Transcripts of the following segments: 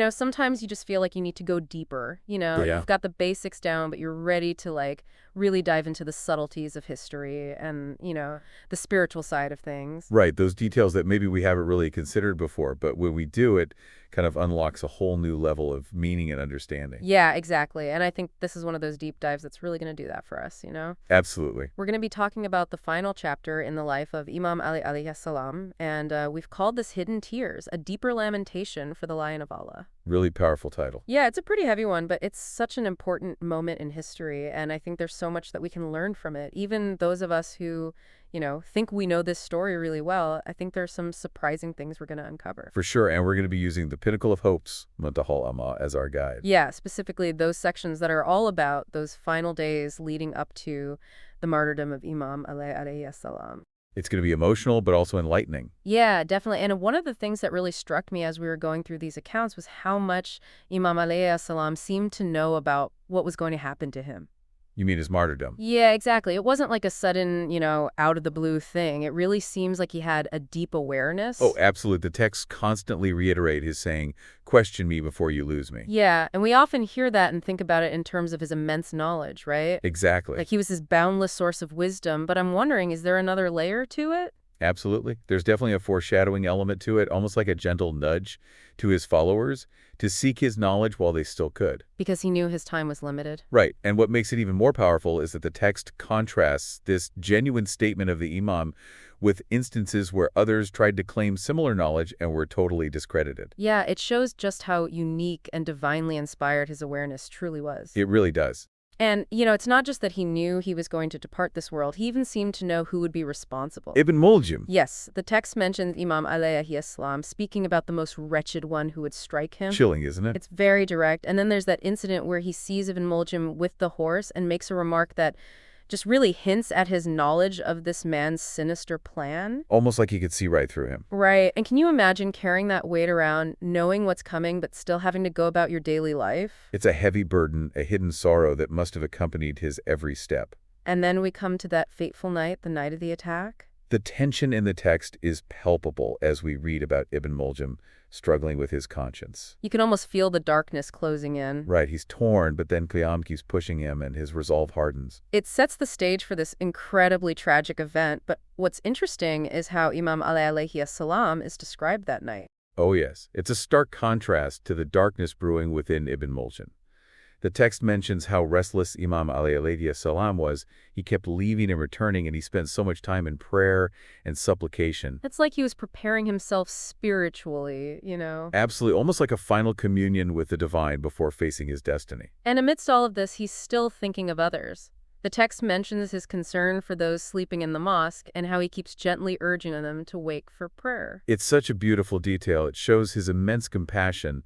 Sometimes you just feel like you need to go deeper. Yeah. You've got the basics down, but you're ready to really dive into the subtleties of history and, the spiritual side of things. Right, those details that maybe we haven't really considered before, but when we do, it kind of unlocks a whole new level of meaning and understanding. Yeah, exactly. And I think this is one of those deep dives that's really going to do that for us. Absolutely. We're going to be talking about the final chapter in the life of Imam Ali Alayhi Salam, and we've called this Hidden Tears, a deeper lamentation for the Lion of Allah. Really powerful title. Yeah, it's a pretty heavy one, but it's such an important moment in history, and I think there's so much that we can learn from it. Even those of us who, think we know this story really well, I think there's some surprising things we're going to uncover. For sure, and we're going to be using the Pinnacle of Hopes, Muntaha, as our guide. Yeah, specifically those sections that are all about those final days leading up to the martyrdom of Imam Ali Alayhi Salam. It's going to be emotional, but also enlightening. Yeah, definitely. And one of the things that really struck me as we were going through these accounts was how much Imam Alayhi Salam seemed to know about what was going to happen to him. You mean his martyrdom? Yeah, exactly. It wasn't like a sudden, out of the blue thing. It really seems like he had a deep awareness. Oh, absolutely. The texts constantly reiterate his saying, question me before you lose me. Yeah, and we often hear that and think about it in terms of his immense knowledge, right? Exactly. Like he was this boundless source of wisdom, but I'm wondering, is there another layer to it? Absolutely. There's definitely a foreshadowing element to it, almost like a gentle nudge to his followers to seek his knowledge while they still could. Because he knew his time was limited. Right. And what makes it even more powerful is that the text contrasts this genuine statement of the Imam with instances where others tried to claim similar knowledge and were totally discredited. Yeah, it shows just how unique and divinely inspired his awareness truly was. It really does. And, it's not just that he knew he was going to depart this world. He even seemed to know who would be responsible. Ibn Muljim. Yes, the text mentions Imam Ali Alayhi Salam speaking about the most wretched one who would strike him. Chilling, isn't it? It's very direct. And then there's that incident where he sees Ibn Muljim with the horse and makes a remark that just really hints at his knowledge of this man's sinister plan. Almost like he could see right through him. Right. And can you imagine carrying that weight around, knowing what's coming, but still having to go about your daily life? It's a heavy burden, a hidden sorrow that must have accompanied his every step. And then we come to that fateful night, the night of the attack. The tension in the text is palpable as we read about Ibn Muljim struggling with his conscience. You can almost feel the darkness closing in. Right, he's torn, but then Qiyam keeps pushing him and his resolve hardens. It sets the stage for this incredibly tragic event, but what's interesting is how Imam Ali Alayhi Salam is described that night. Oh yes, it's a stark contrast to the darkness brewing within Ibn Muljim. The text mentions how restless Imam Ali Alayhi Salam was. He kept leaving and returning, and he spent so much time in prayer and supplication. It's like he was preparing himself spiritually, Absolutely, almost like a final communion with the divine before facing his destiny. And amidst all of this, he's still thinking of others. The text mentions his concern for those sleeping in the mosque and how he keeps gently urging them to wake for prayer. It's such a beautiful detail. It shows his immense compassion,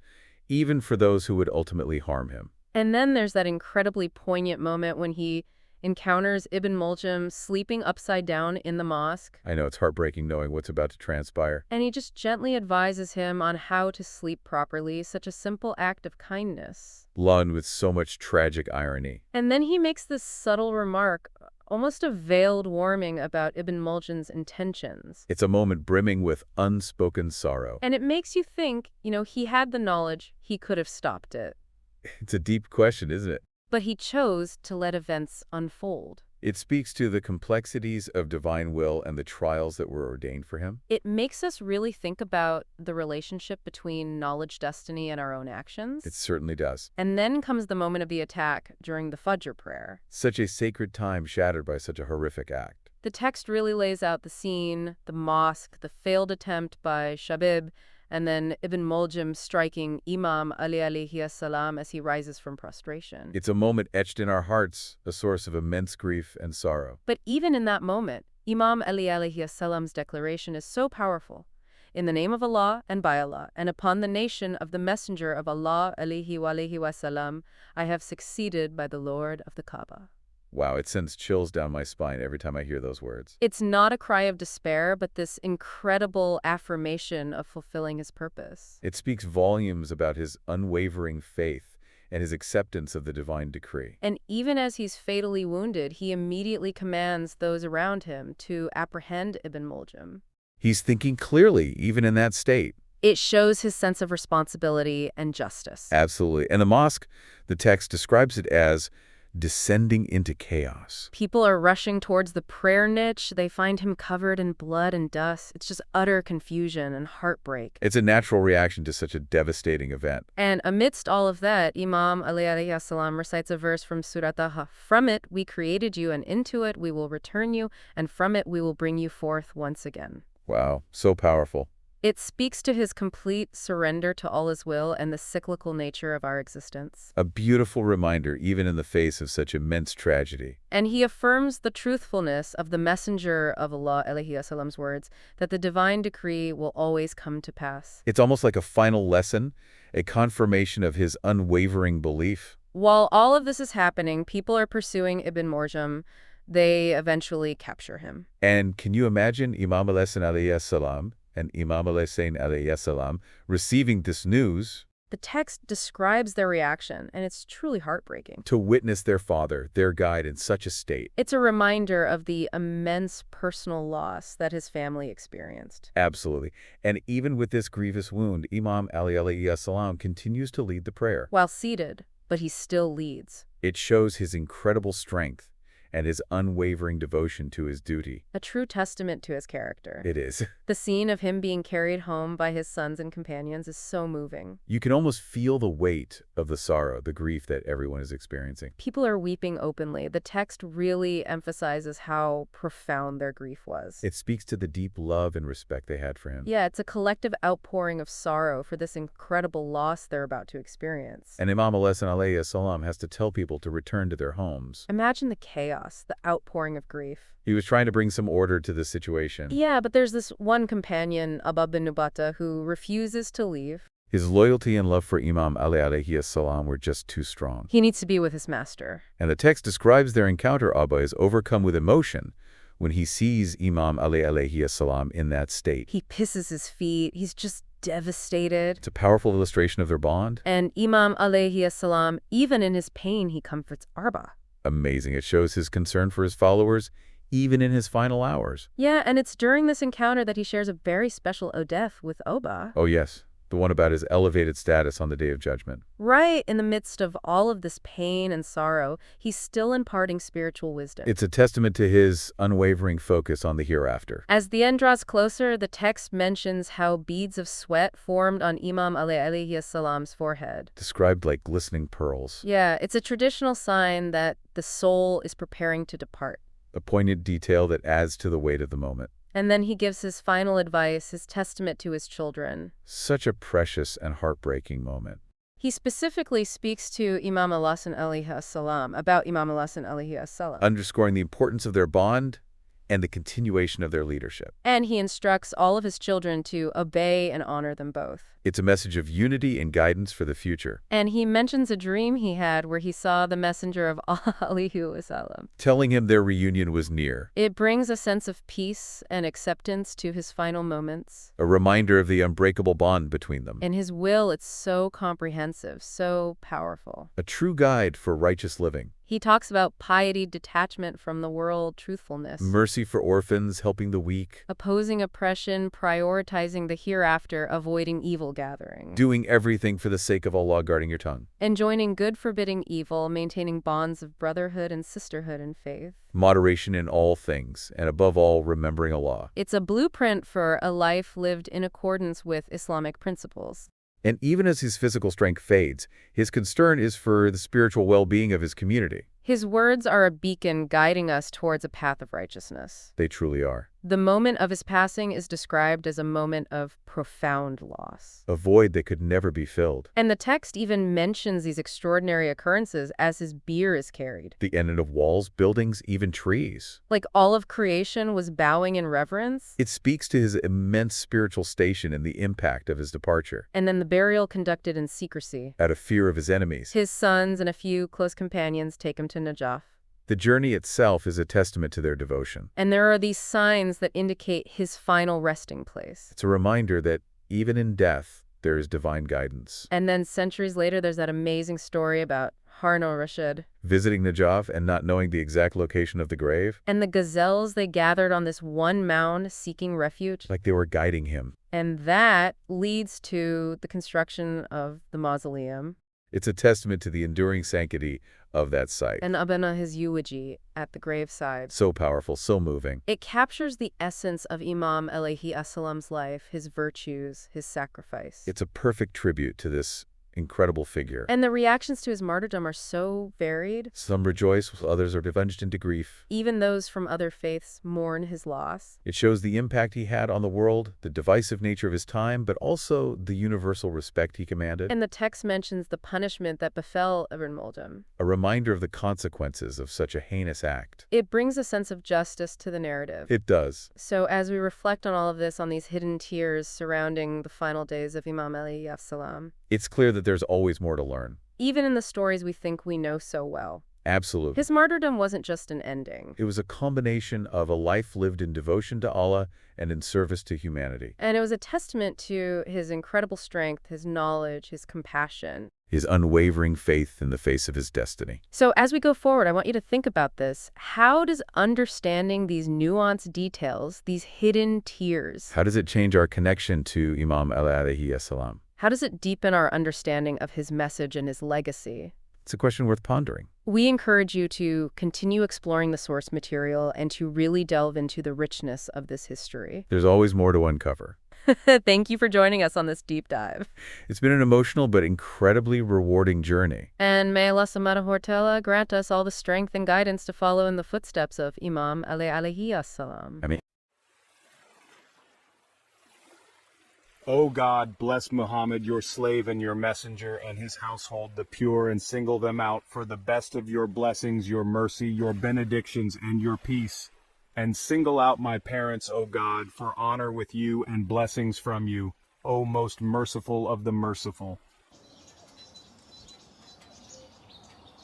even for those who would ultimately harm him. And then there's that incredibly poignant moment when he encounters Ibn Muljim sleeping upside down in the mosque. I know, it's heartbreaking knowing what's about to transpire. And he just gently advises him on how to sleep properly, such a simple act of kindness. Lawn with so much tragic irony. And then he makes this subtle remark, almost a veiled warning about Ibn Muljim's intentions. It's a moment brimming with unspoken sorrow. And it makes you think, he had the knowledge, he could have stopped it. It's a deep question, isn't it? But he chose to let events unfold. It speaks to the complexities of divine will and the trials that were ordained for him. It makes us really think about the relationship between knowledge, destiny, and our own actions. It certainly does. And then comes the moment of the attack during the Fajr prayer. Such a sacred time shattered by such a horrific act. The text really lays out the scene, the mosque, the failed attempt by Shabib, and then Ibn Muljim striking Imam Ali Alayhi Salam as he rises from prostration. It's a moment etched in our hearts, a source of immense grief and sorrow. But even in that moment, Imam Ali Alayhi Salam's declaration is so powerful. In the name of Allah and by Allah, and upon the nation of the Messenger of Allah alayhi wa salam, I have succeeded by the Lord of the Kaaba. Wow, it sends chills down my spine every time I hear those words. It's not a cry of despair, but this incredible affirmation of fulfilling his purpose. It speaks volumes about his unwavering faith and his acceptance of the divine decree. And even as he's fatally wounded, he immediately commands those around him to apprehend Ibn Muljim. He's thinking clearly, even in that state. It shows his sense of responsibility and justice. Absolutely. And the mosque, the text describes it as descending into chaos. People are rushing towards the prayer niche. They find him covered in blood and dust. It's just utter confusion and heartbreak. It's a natural reaction to such a devastating event. And amidst all of that, Imam Ali Alayhi Salam recites a verse from Surah Taha. From it we created you, and into it we will return you, and from it we will bring you forth once again. Wow, so powerful. It speaks to his complete surrender to Allah's will and the cyclical nature of our existence. A beautiful reminder, even in the face of such immense tragedy. And he affirms the truthfulness of the Messenger of Allah Alayhi Salam's words, that the divine decree will always come to pass. It's almost like a final lesson, a confirmation of his unwavering belief. While all of this is happening, people are pursuing Ibn Morjam. They eventually capture him. And can you imagine Imam Ali Alayhi Salam and Imam Husain Alayhi Salam receiving this news? The text describes their reaction, and it's truly heartbreaking. To witness their father, their guide, in such a state. It's a reminder of the immense personal loss that his family experienced. Absolutely. And even with this grievous wound, Imam Ali Alayhi Salam continues to lead the prayer. While seated, but he still leads. It shows his incredible strength and his unwavering devotion to his duty. A true testament to his character. It is. The scene of him being carried home by his sons and companions is so moving. You can almost feel the weight of the sorrow, the grief that everyone is experiencing. People are weeping openly. The text really emphasizes how profound their grief was. It speaks to the deep love and respect they had for him. Yeah, it's a collective outpouring of sorrow for this incredible loss they're about to experience. And Imam Ali Alayhi Salam has to tell people to return to their homes. Imagine the chaos, the outpouring of grief. He was trying to bring some order to the situation. Yeah, but there's this one companion, Abba bin Nubata, who refuses to leave. His loyalty and love for Imam Ali Alayhi Salam were just too strong. He needs to be with his master. And the text describes their encounter. Abba is overcome with emotion when he sees Imam Ali Alayhi Salam in that state. He pisses his feet. He's just devastated. It's a powerful illustration of their bond. And Imam Alayhi Salam, even in his pain, he comforts Arba. Amazing. It shows his concern for his followers, even in his final hours. Yeah, and it's during this encounter that he shares a very special odeth with Oba. Oh, yes. The one about his elevated status on the Day of Judgment. Right in the midst of all of this pain and sorrow, he's still imparting spiritual wisdom. It's a testament to his unwavering focus on the hereafter. As the end draws closer, the text mentions how beads of sweat formed on Imam Ali Alayhi Salam's forehead. Described like glistening pearls. Yeah, it's a traditional sign that the soul is preparing to depart. A poignant detail that adds to the weight of the moment. And then he gives his final advice, his testament to his children. Such a precious and heartbreaking moment. He specifically speaks to Imam Ali Alayhi Salam, about Imam Ali Alayhi Salam. Underscoring the importance of their bond and the continuation of their leadership. And he instructs all of his children to obey and honor them both. It's a message of unity and guidance for the future. And he mentions a dream he had where he saw the messenger of Allah Alayhi Salam, telling him their reunion was near. It brings a sense of peace and acceptance to his final moments. A reminder of the unbreakable bond between them. In his will, it's so comprehensive, so powerful. A true guide for righteous living. He talks about piety, detachment from the world, truthfulness. Mercy for orphans, helping the weak. Opposing oppression, prioritizing the hereafter, avoiding evil gathering. Doing everything for the sake of Allah, guarding your tongue. Enjoining good, forbidding evil, maintaining bonds of brotherhood and sisterhood in faith. Moderation in all things, and above all, remembering Allah. It's a blueprint for a life lived in accordance with Islamic principles. And even as his physical strength fades, his concern is for the spiritual well-being of his community. His words are a beacon guiding us towards a path of righteousness. They truly are. The moment of his passing is described as a moment of profound loss. A void that could never be filled. And the text even mentions these extraordinary occurrences as his bier is carried. The end of walls, buildings, even trees. Like all of creation was bowing in reverence. It speaks to his immense spiritual station and the impact of his departure. And then the burial conducted in secrecy. Out of fear of his enemies. His sons and a few close companions take him to Najaf. The journey itself is a testament to their devotion. And there are these signs that indicate his final resting place. It's a reminder that even in death, there is divine guidance. And then centuries later, there's that amazing story about Harun al-Rashid visiting Najaf and not knowing the exact location of the grave. And the gazelles they gathered on this one mound seeking refuge. Like they were guiding him. And that leads to the construction of the mausoleum. It's a testament to the enduring sanctity of that site. And his eulogy at the graveside. So powerful, so moving. It captures the essence of Imam Alayhi Salam's life, his virtues, his sacrifice. It's a perfect tribute to this incredible figure. And the reactions to his martyrdom are so varied. Some rejoice, while others are plunged into grief. Even those from other faiths mourn his loss. It shows the impact he had on the world, the divisive nature of his time, but also the universal respect he commanded. And the text mentions the punishment that befell Ibn Muldam. A reminder of the consequences of such a heinous act. It brings a sense of justice to the narrative. It does. So as we reflect on all of this, on these hidden tears surrounding the final days of Imam Ali Alayhi Salam, It's clear that there's always more to learn. even in the stories we think we know so well. Absolutely. His martyrdom wasn't just an ending. It was a combination of a life lived in devotion to Allah and in service to humanity. And it was a testament to his incredible strength, his knowledge, his compassion. His unwavering faith in the face of his destiny. So as we go forward, I want you to think about this. How does understanding these nuanced details, these hidden tears, How does it change our connection to Imam Ali Alayhi Salam? how does it deepen our understanding of his message and his legacy? It's a question worth pondering. We encourage you to continue exploring the source material and to really delve into the richness of this history. There's always more to uncover. Thank you for joining us on this deep dive. It's been an emotional but incredibly rewarding journey. And may Allah subhanahu wa ta'ala grant us all the strength and guidance to follow in the footsteps of Imam Ali Alayhi Salam. O God, bless Muhammad, your slave and your messenger, and his household, the pure, and single them out for the best of your blessings, your mercy, your benedictions, and your peace. And single out my parents, O God, for honor with you and blessings from you, O most merciful of the merciful.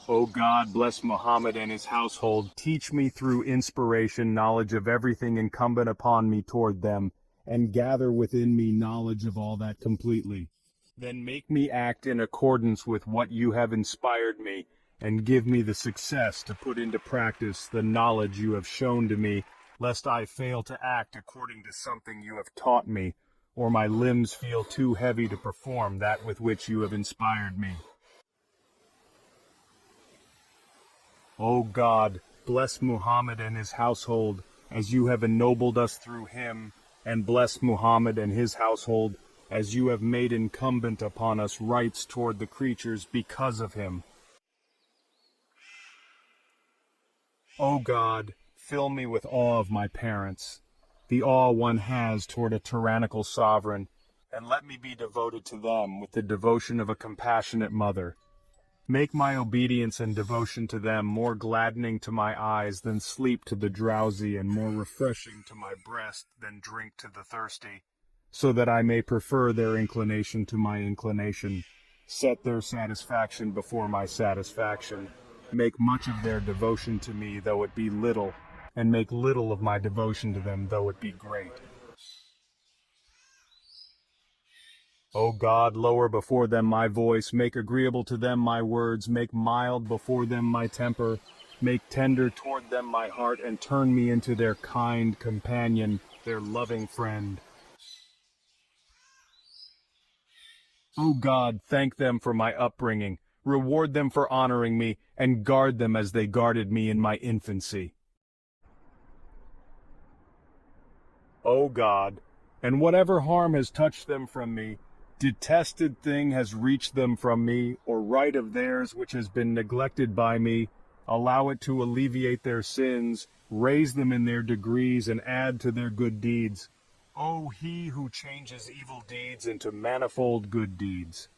O God, bless Muhammad and his household. Teach me through inspiration knowledge of everything incumbent upon me toward them, and gather within me knowledge of all that completely. Then make me act in accordance with what you have inspired me, and give me the success to put into practice the knowledge you have shown to me, lest I fail to act according to something you have taught me, or my limbs feel too heavy to perform that with which you have inspired me. O God, bless Muhammad and his household, as you have ennobled us through him, and bless Muhammad and his household, as you have made incumbent upon us rights toward the creatures because of him. O God, fill me with awe of my parents, the awe one has toward a tyrannical sovereign, and let me be devoted to them with the devotion of a compassionate mother. Make my obedience and devotion to them more gladdening to my eyes than sleep to the drowsy, and more refreshing to my breast than drink to the thirsty, so that I may prefer their inclination to my inclination, set their satisfaction before my satisfaction, make much of their devotion to me though it be little, and make little of my devotion to them though it be great. O God, lower before them my voice, make agreeable to them my words, make mild before them my temper, make tender toward them my heart, and turn me into their kind companion, their loving friend. O God, thank them for my upbringing, reward them for honoring me, and guard them as they guarded me in my infancy. O God, and whatever harm has touched them from me, detested thing has reached them from me, or right of theirs which has been neglected by me, allow it to alleviate their sins, raise them in their degrees, and add to their good deeds. O He who changes evil deeds into manifold good deeds.